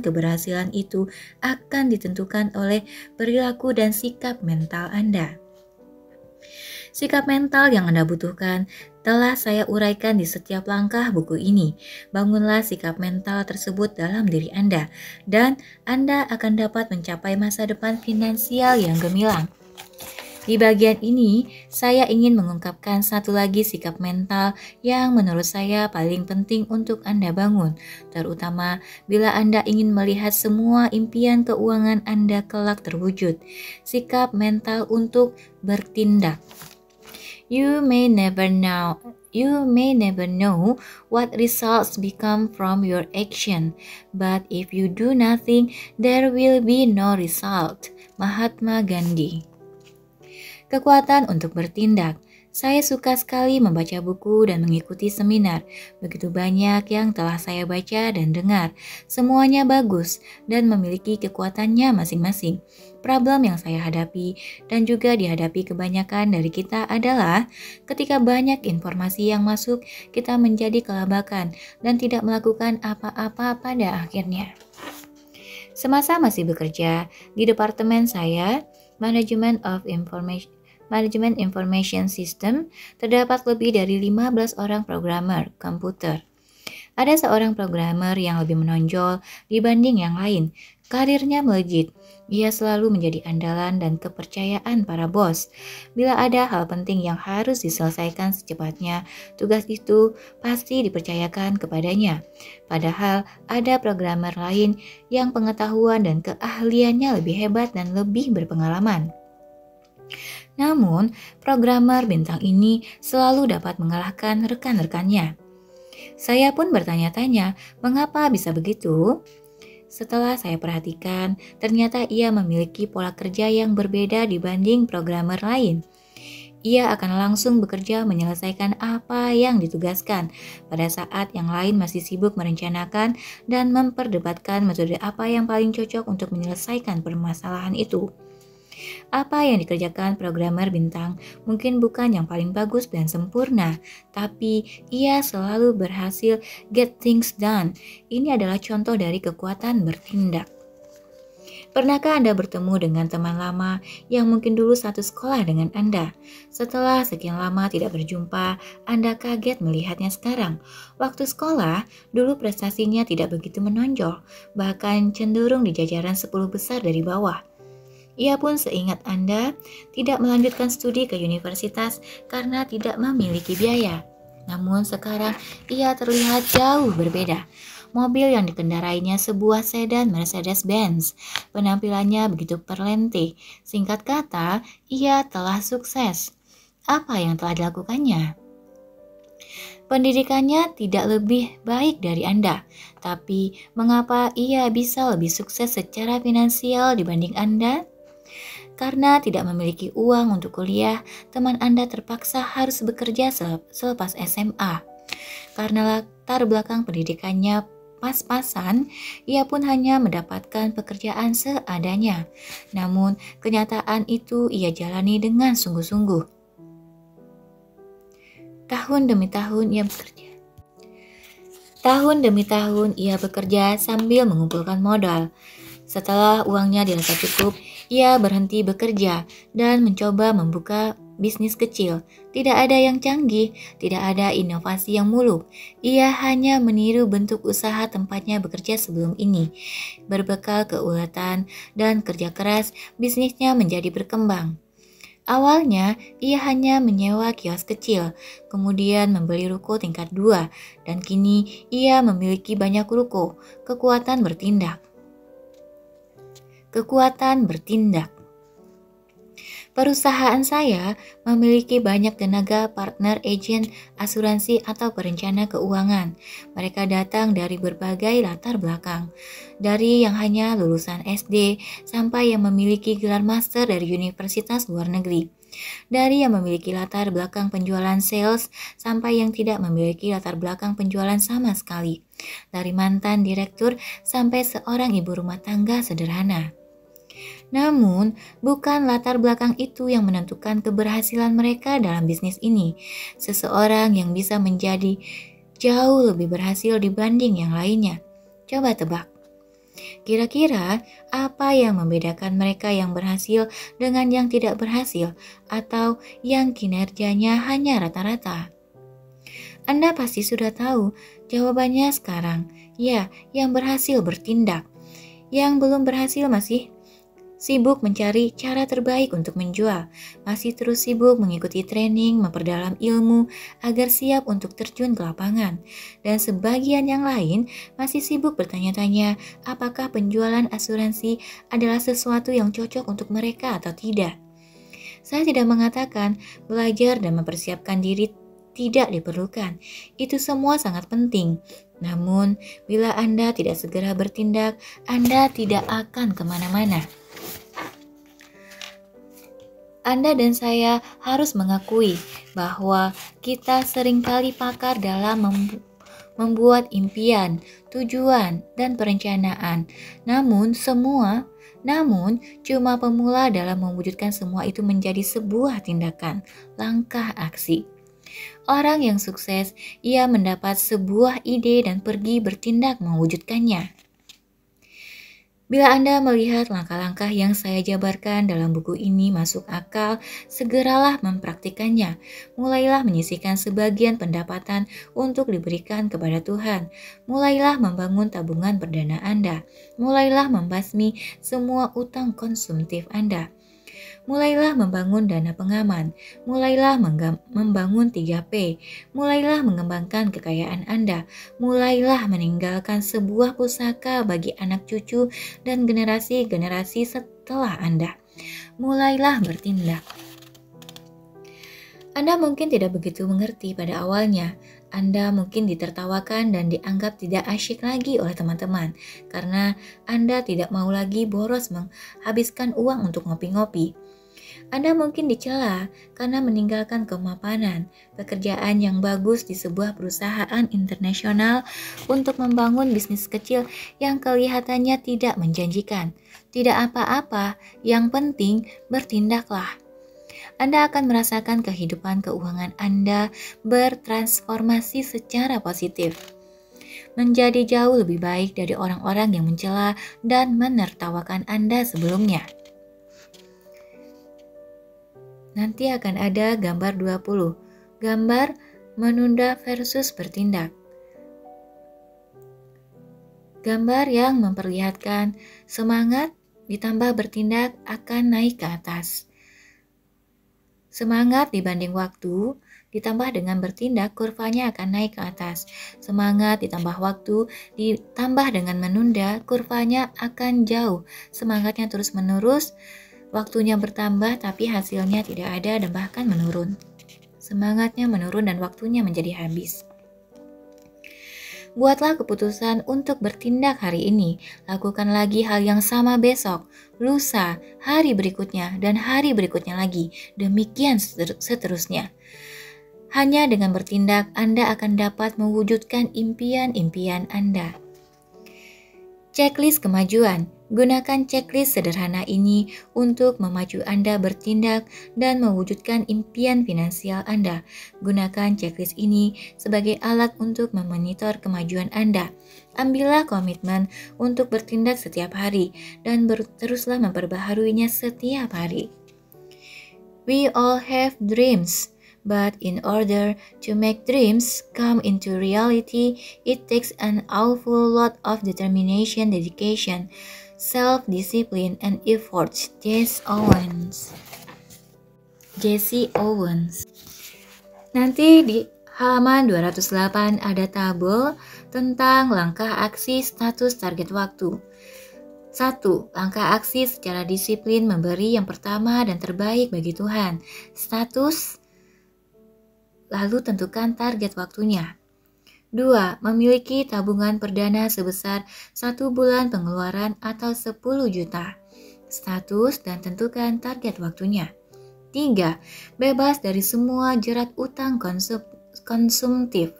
keberhasilan itu akan ditentukan oleh perilaku dan sikap mental Anda. Sikap mental yang Anda butuhkan telah saya uraikan di setiap langkah buku ini. Bangunlah sikap mental tersebut dalam diri Anda, dan Anda akan dapat mencapai masa depan finansial yang gemilang. Di bagian ini, saya ingin mengungkapkan satu lagi sikap mental yang menurut saya paling penting untuk Anda bangun, terutama bila Anda ingin melihat semua impian keuangan Anda kelak terwujud. Sikap mental untuk bertindak. You may never know what results become from your action, but if you do nothing, there will be no result. Mahatma Gandhi. Kekuatan untuk bertindak. Saya suka sekali membaca buku dan mengikuti seminar. Begitu banyak yang telah saya baca dan dengar. Semuanya bagus dan memiliki kekuatannya masing-masing. Problem yang saya hadapi dan juga dihadapi kebanyakan dari kita adalah ketika banyak informasi yang masuk, kita menjadi kelabakan dan tidak melakukan apa-apa pada akhirnya. Semasa masih bekerja di departemen saya, Management Information System, terdapat lebih dari 15 orang programmer komputer. Ada seorang programmer yang lebih menonjol dibanding yang lain. Karirnya melejit. Ia selalu menjadi andalan dan kepercayaan para bos. Bila ada hal penting yang harus diselesaikan secepatnya, tugas itu pasti dipercayakan kepadanya. Padahal ada programmer lain yang pengetahuan dan keahliannya lebih hebat dan lebih berpengalaman. Namun, programmer bintang ini selalu dapat mengalahkan rekan-rekannya. Saya pun bertanya-tanya, mengapa bisa begitu? Setelah saya perhatikan, ternyata ia memiliki pola kerja yang berbeda dibanding programmer lain. Ia akan langsung bekerja menyelesaikan apa yang ditugaskan, pada saat yang lain masih sibuk merencanakan dan memperdebatkan metode apa yang paling cocok untuk menyelesaikan permasalahan itu. Apa yang dikerjakan programmer bintang mungkin bukan yang paling bagus dan sempurna, tapi ia selalu berhasil get things done. Ini adalah contoh dari kekuatan bertindak. Pernahkah Anda bertemu dengan teman lama yang mungkin dulu satu sekolah dengan Anda? Setelah sekian lama tidak berjumpa, Anda kaget melihatnya sekarang. Waktu sekolah, dulu prestasinya tidak begitu menonjol, bahkan cenderung di jajaran 10 besar dari bawah. Ia pun seingat Anda tidak melanjutkan studi ke universitas karena tidak memiliki biaya. Namun sekarang ia terlihat jauh berbeda. Mobil yang dikendarainya sebuah sedan Mercedes-Benz. Penampilannya begitu perlente. Singkat kata, ia telah sukses. Apa yang telah dilakukannya? Pendidikannya tidak lebih baik dari Anda, tapi mengapa ia bisa lebih sukses secara finansial dibanding Anda? Karena tidak memiliki uang untuk kuliah, teman Anda terpaksa harus bekerja selepas SMA. Karena latar belakang pendidikannya pas-pasan, ia pun hanya mendapatkan pekerjaan seadanya. Namun, kenyataan itu ia jalani dengan sungguh-sungguh. Tahun demi tahun ia bekerja sambil mengumpulkan modal. Setelah uangnya dirasa cukup, ia berhenti bekerja dan mencoba membuka bisnis kecil. Tidak ada yang canggih, tidak ada inovasi yang muluk. Ia hanya meniru bentuk usaha tempatnya bekerja sebelum ini. Berbekal keuletan dan kerja keras, bisnisnya menjadi berkembang. Awalnya, ia hanya menyewa kios kecil, kemudian membeli ruko tingkat 2, dan kini ia memiliki banyak ruko. Kekuatan bertindak. Perusahaan saya memiliki banyak tenaga partner agen asuransi atau perencana keuangan. Mereka datang dari berbagai latar belakang, dari yang hanya lulusan SD sampai yang memiliki gelar master dari universitas luar negeri. Dari yang memiliki latar belakang penjualan sales sampai yang tidak memiliki latar belakang penjualan sama sekali. Dari mantan direktur sampai seorang ibu rumah tangga sederhana. Namun, bukan latar belakang itu yang menentukan keberhasilan mereka dalam bisnis ini. Seseorang yang bisa menjadi jauh lebih berhasil dibanding yang lainnya. Coba tebak. Kira-kira apa yang membedakan mereka yang berhasil dengan yang tidak berhasil atau yang kinerjanya hanya rata-rata? Anda pasti sudah tahu jawabannya sekarang. Ya, yang berhasil bertindak. Yang belum berhasil masih sibuk mencari cara terbaik untuk menjual, masih terus sibuk mengikuti training, memperdalam ilmu agar siap untuk terjun ke lapangan. Dan sebagian yang lain masih sibuk bertanya-tanya apakah penjualan asuransi adalah sesuatu yang cocok untuk mereka atau tidak. Saya tidak mengatakan belajar dan mempersiapkan diri tidak diperlukan. Itu semua sangat penting. Namun, bila Anda tidak segera bertindak, Anda tidak akan kemana-mana. Anda dan saya harus mengakui bahwa kita seringkali pakar dalam membuat impian, tujuan, dan perencanaan. Namun cuma pemula dalam mewujudkan semua itu menjadi sebuah tindakan, langkah aksi. Orang yang sukses, ia mendapat sebuah ide dan pergi bertindak mewujudkannya. Bila Anda melihat langkah-langkah yang saya jabarkan dalam buku ini masuk akal, segeralah mempraktikannya. Mulailah menyisihkan sebagian pendapatan untuk diberikan kepada Tuhan. Mulailah membangun tabungan perdana Anda. Mulailah membasmi semua utang konsumtif Anda. Mulailah membangun dana pengaman, mulailah membangun 3P, mulailah mengembangkan kekayaan Anda, mulailah meninggalkan sebuah pusaka bagi anak cucu dan generasi-generasi setelah Anda. Mulailah bertindak. Anda mungkin tidak begitu mengerti pada awalnya. Anda mungkin ditertawakan dan dianggap tidak asyik lagi oleh teman-teman karena Anda tidak mau lagi boros menghabiskan uang untuk ngopi-ngopi. Anda mungkin dicela karena meninggalkan kemapanan, pekerjaan yang bagus di sebuah perusahaan internasional untuk membangun bisnis kecil yang kelihatannya tidak menjanjikan. Tidak apa-apa, yang penting bertindaklah. Anda akan merasakan kehidupan keuangan Anda bertransformasi secara positif. Menjadi jauh lebih baik dari orang-orang yang mencela dan menertawakan Anda sebelumnya. Nanti akan ada gambar 20, gambar menunda versus bertindak. Gambar yang memperlihatkan semangat ditambah bertindak akan naik ke atas. Semangat dibanding waktu ditambah dengan bertindak, kurvanya akan naik ke atas. Semangat ditambah waktu ditambah dengan menunda, kurvanya akan jauh. Semangatnya terus menerus, waktunya bertambah tapi hasilnya tidak ada dan bahkan menurun. Semangatnya menurun dan waktunya menjadi habis. Buatlah keputusan untuk bertindak hari ini. Lakukan lagi hal yang sama besok, lusa, hari berikutnya, dan hari berikutnya lagi. Demikian seterusnya. Hanya dengan bertindak, Anda akan dapat mewujudkan impian-impian Anda. Checklist kemajuan. Gunakan checklist sederhana ini untuk memacu Anda bertindak dan mewujudkan impian finansial Anda. Gunakan checklist ini sebagai alat untuk memonitor kemajuan Anda. Ambillah komitmen untuk bertindak setiap hari dan teruslah memperbaharuinya setiap hari. We all have dreams. But in order to make dreams come into reality, it takes an awful lot of determination, dedication, self-discipline, and effort. Jesse Owens. Nanti di halaman 208 ada tabel tentang langkah aksi status target waktu. 1. Langkah aksi secara disiplin memberi yang pertama dan terbaik bagi Tuhan. Status. Lalu tentukan target waktunya. 2. Memiliki tabungan perdana sebesar 1 bulan pengeluaran atau 10 juta. Status dan tentukan target waktunya. 3. Bebas dari semua jerat utang konsumtif.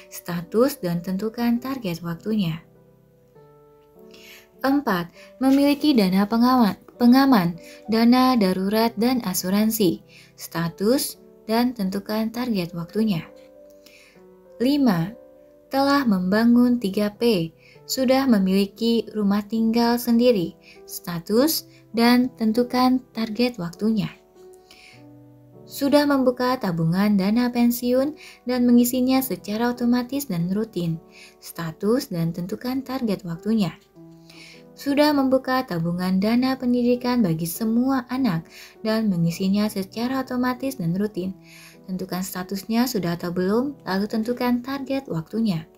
Status dan tentukan target waktunya. 4. Memiliki dana pengaman, dana darurat dan asuransi. Status dan tentukan target waktunya. 5. Telah membangun 3P, sudah memiliki rumah tinggal sendiri. Status dan tentukan target waktunya. Sudah membuka tabungan dana pensiun dan mengisinya secara otomatis dan rutin. Status dan tentukan target waktunya. Sudah membuka tabungan dana pendidikan bagi semua anak dan mengisinya secara otomatis dan rutin. Tentukan statusnya sudah atau belum, lalu tentukan target waktunya.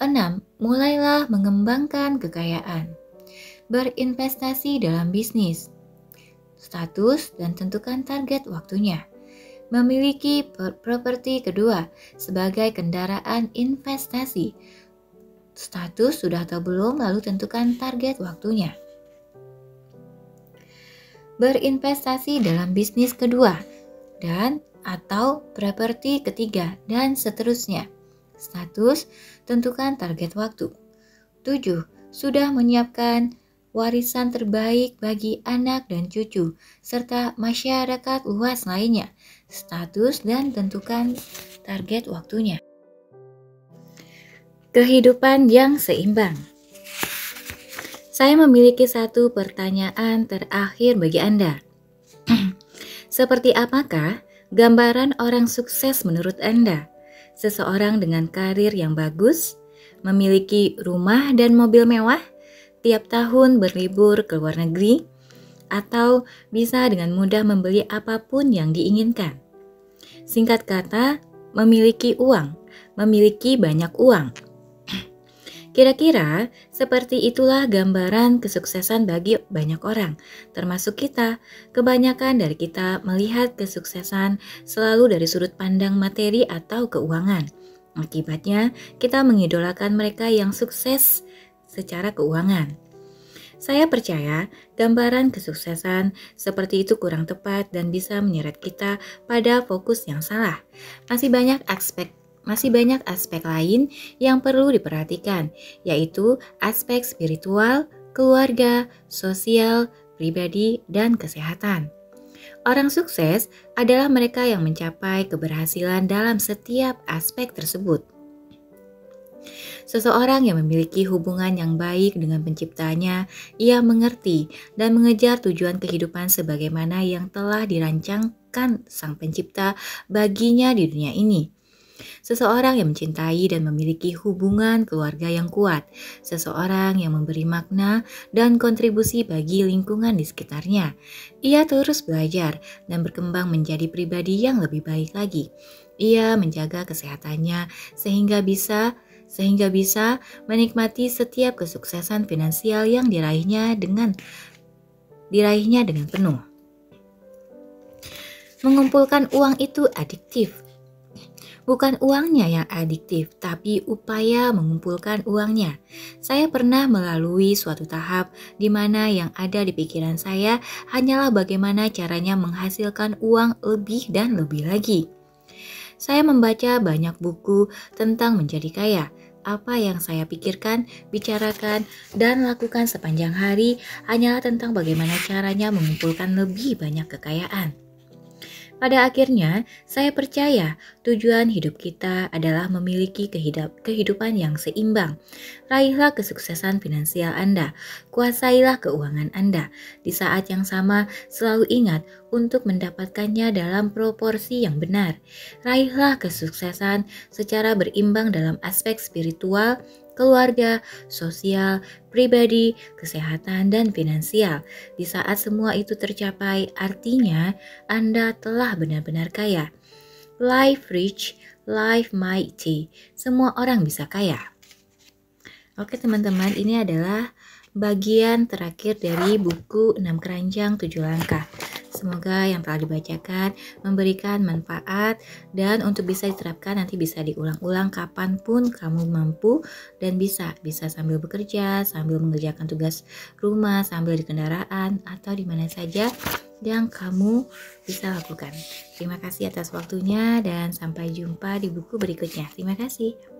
6. Mulailah mengembangkan kekayaan. Berinvestasi dalam bisnis. Status dan tentukan target waktunya. Memiliki properti kedua sebagai kendaraan investasi. Status sudah atau belum, lalu tentukan target waktunya. Berinvestasi dalam bisnis kedua dan atau properti ketiga dan seterusnya. Status, tentukan target waktu. 7. Sudah menyiapkan warisan terbaik bagi anak dan cucu serta masyarakat luas lainnya. Status dan tentukan target waktunya. Kehidupan yang seimbang. Saya memiliki satu pertanyaan terakhir bagi Anda. Seperti apakah gambaran orang sukses menurut Anda? Seseorang dengan karir yang bagus, memiliki rumah dan mobil mewah, tiap tahun berlibur ke luar negeri, atau bisa dengan mudah membeli apapun yang diinginkan. Singkat kata, memiliki uang, memiliki banyak uang. Kira-kira seperti itulah gambaran kesuksesan bagi banyak orang, termasuk kita. Kebanyakan dari kita melihat kesuksesan selalu dari sudut pandang materi atau keuangan. Akibatnya, kita mengidolakan mereka yang sukses secara keuangan. Saya percaya gambaran kesuksesan seperti itu kurang tepat dan bisa menyeret kita pada fokus yang salah. Masih banyak aspek lain yang perlu diperhatikan, yaitu aspek spiritual, keluarga, sosial, pribadi, dan kesehatan. Orang sukses adalah mereka yang mencapai keberhasilan dalam setiap aspek tersebut. Seseorang yang memiliki hubungan yang baik dengan penciptanya, ia mengerti dan mengejar tujuan kehidupan sebagaimana yang telah dirancangkan Sang Pencipta baginya di dunia ini. Seseorang yang mencintai dan memiliki hubungan keluarga yang kuat, seseorang yang memberi makna dan kontribusi bagi lingkungan di sekitarnya. Ia terus belajar dan berkembang menjadi pribadi yang lebih baik lagi. Ia menjaga kesehatannya sehingga bisa menikmati setiap kesuksesan finansial yang diraihnya dengan penuh. Mengumpulkan uang itu adiktif. Bukan uangnya yang adiktif, tapi upaya mengumpulkan uangnya. Saya pernah melalui suatu tahap di mana yang ada di pikiran saya hanyalah bagaimana caranya menghasilkan uang lebih dan lebih lagi. Saya membaca banyak buku tentang menjadi kaya. Apa yang saya pikirkan, bicarakan, dan lakukan sepanjang hari hanyalah tentang bagaimana caranya mengumpulkan lebih banyak kekayaan. Pada akhirnya, saya percaya tujuan hidup kita adalah memiliki kehidupan yang seimbang. Raihlah kesuksesan finansial Anda, kuasailah keuangan Anda. Di saat yang sama, selalu ingat untuk mendapatkannya dalam proporsi yang benar. Raihlah kesuksesan secara berimbang dalam aspek spiritual, keluarga, sosial, pribadi, kesehatan, dan finansial. Di saat semua itu tercapai, artinya Anda telah benar-benar kaya. Life rich, life mighty. Semua orang bisa kaya. Oke teman-teman, ini adalah bagian terakhir dari buku 6 keranjang 7 langkah. Semoga yang telah dibacakan memberikan manfaat dan untuk bisa diterapkan nanti bisa diulang-ulang kapanpun kamu mampu dan bisa sambil bekerja, sambil mengerjakan tugas rumah, sambil di kendaraan atau di mana saja yang kamu bisa lakukan. Terima kasih atas waktunya dan sampai jumpa di buku berikutnya. Terima kasih.